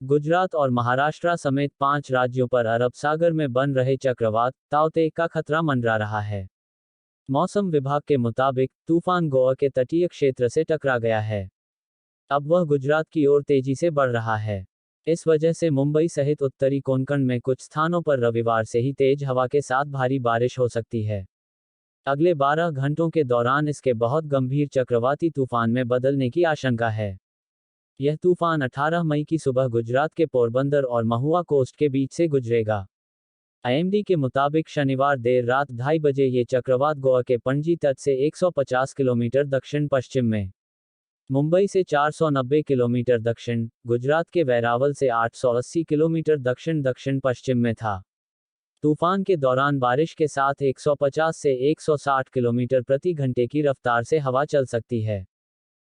गुजरात और महाराष्ट्र समेत 5 राज्यों पर अरब सागर में बन रहे चक्रवात ताउते का खतरा मंडरा रहा है। मौसम विभाग के मुताबिक तूफान गोवा के तटीय क्षेत्र से टकरा गया है। अब वह गुजरात की ओर तेजी से बढ़ रहा है। इस वजह से मुंबई सहित उत्तरी कोंकण में कुछ स्थानों पर रविवार से ही तेज हवा के साथ भारी बारिश हो सकती है। अगले 12 घंटों के दौरान इसके बहुत गंभीर चक्रवाती तूफान में बदलने की आशंका है। यह तूफान 18 मई की सुबह गुजरात के पोरबंदर और महुआ कोस्ट के बीच से गुजरेगा। आईएमडी के मुताबिक शनिवार देर रात 2:30 बजे ये चक्रवात गोवा के पणजी तट से 150 किलोमीटर दक्षिण पश्चिम में, मुंबई से 490 किलोमीटर दक्षिण, गुजरात के वेरावल से 880 किलोमीटर दक्षिण दक्षिण पश्चिम में था। तूफान के दौरान बारिश के साथ 150 से 160 किलोमीटर प्रति घंटे की रफ्तार से हवा चल सकती है।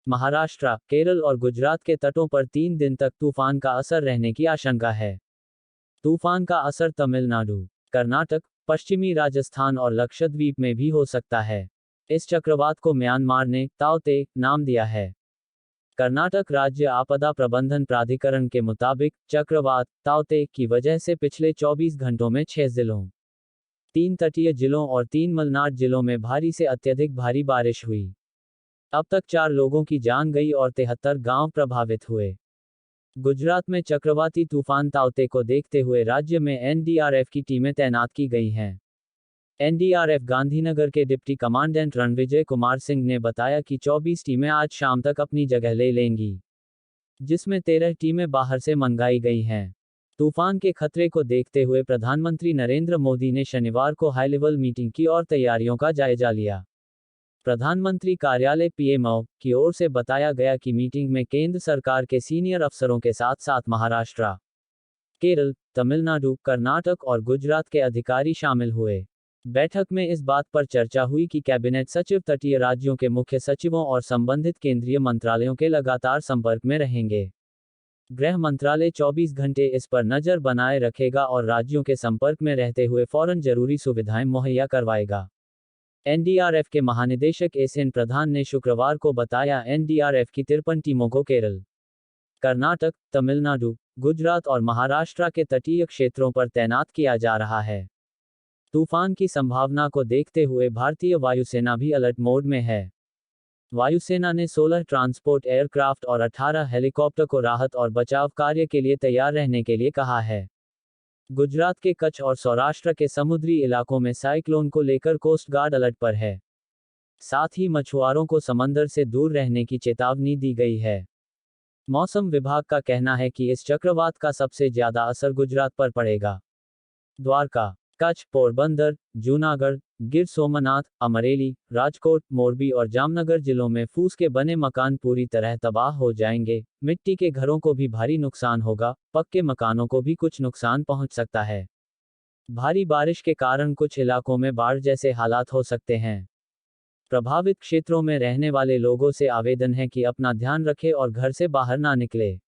महाराष्ट्र, केरल और गुजरात के तटों पर 3 दिन तक तूफान का असर रहने की आशंका है। तूफान का असर तमिलनाडु, कर्नाटक, पश्चिमी राजस्थान और लक्षद्वीप में भी हो सकता है। इस चक्रवात को म्यांमार ने ताउते नाम दिया है। कर्नाटक राज्य आपदा प्रबंधन प्राधिकरण के मुताबिक चक्रवात ताउते की वजह से पिछले 24 घंटों में 6 जिलों, 3 तटीय जिलों और 3 मलनाड जिलों में भारी से अत्यधिक भारी बारिश हुई। अब तक 4 लोगों की जान गई और 73 गांव प्रभावित हुए। गुजरात में चक्रवाती तूफान ताउते को देखते हुए राज्य में एनडीआरएफ की टीमें तैनात की गई हैं। एनडीआरएफ गांधीनगर के डिप्टी कमांडेंट रणविजय कुमार सिंह ने बताया कि 24 टीमें आज शाम तक अपनी जगह ले लेंगी, जिसमें 13 टीमें बाहर से मंगाई गई हैं। तूफान के खतरे को देखते हुए प्रधानमंत्री नरेंद्र मोदी ने शनिवार को हाई लेवल मीटिंग की और तैयारियों का जायजा लिया। प्रधानमंत्री कार्यालय पीएमओ की ओर से बताया गया कि मीटिंग में केंद्र सरकार के सीनियर अफसरों के साथ साथ महाराष्ट्र, केरल, तमिलनाडु, कर्नाटक और गुजरात के अधिकारी शामिल हुए। बैठक में इस बात पर चर्चा हुई कि कैबिनेट सचिव तटीय राज्यों के मुख्य सचिवों और संबंधित केंद्रीय मंत्रालयों के लगातार संपर्क में रहेंगे। गृह मंत्रालय 24 घंटे इस पर नजर बनाए रखेगा और राज्यों के संपर्क में रहते हुए फौरन जरूरी सुविधाएं मुहैया करवाएगा। एनडीआरएफ के महानिदेशक एसएन प्रधान ने शुक्रवार को बताया एनडीआरएफ की 53 टीमों को केरल, कर्नाटक, तमिलनाडु, गुजरात और महाराष्ट्र के तटीय क्षेत्रों पर तैनात किया जा रहा है। तूफान की संभावना को देखते हुए भारतीय वायुसेना भी अलर्ट मोड में है। वायुसेना ने 16 ट्रांसपोर्ट एयरक्राफ्ट और 18 हेलीकॉप्टर को राहत और बचाव कार्य के लिए तैयार रहने के लिए कहा है। गुजरात के कच्छ और सौराष्ट्र के समुद्री इलाकों में साइक्लोन को लेकर कोस्ट गार्ड अलर्ट पर है। साथ ही मछुआरों को समंदर से दूर रहने की चेतावनी दी गई है। मौसम विभाग का कहना है कि इस चक्रवात का सबसे ज्यादा असर गुजरात पर पड़ेगा। द्वारका, कच्छ, पोरबंदर, जूनागढ़, गिर सोमनाथ, अमरेली, राजकोट, मोरबी और जामनगर जिलों में फूस के बने मकान पूरी तरह तबाह हो जाएंगे। मिट्टी के घरों को भी भारी नुकसान होगा, पक्के मकानों को भी कुछ नुकसान पहुंच सकता है। भारी बारिश के कारण कुछ इलाकों में बाढ़ जैसे हालात हो सकते हैं। प्रभावित क्षेत्रों में रहने वाले लोगों से आवेदन है कि अपना ध्यान रखें और घर से बाहर ना निकले।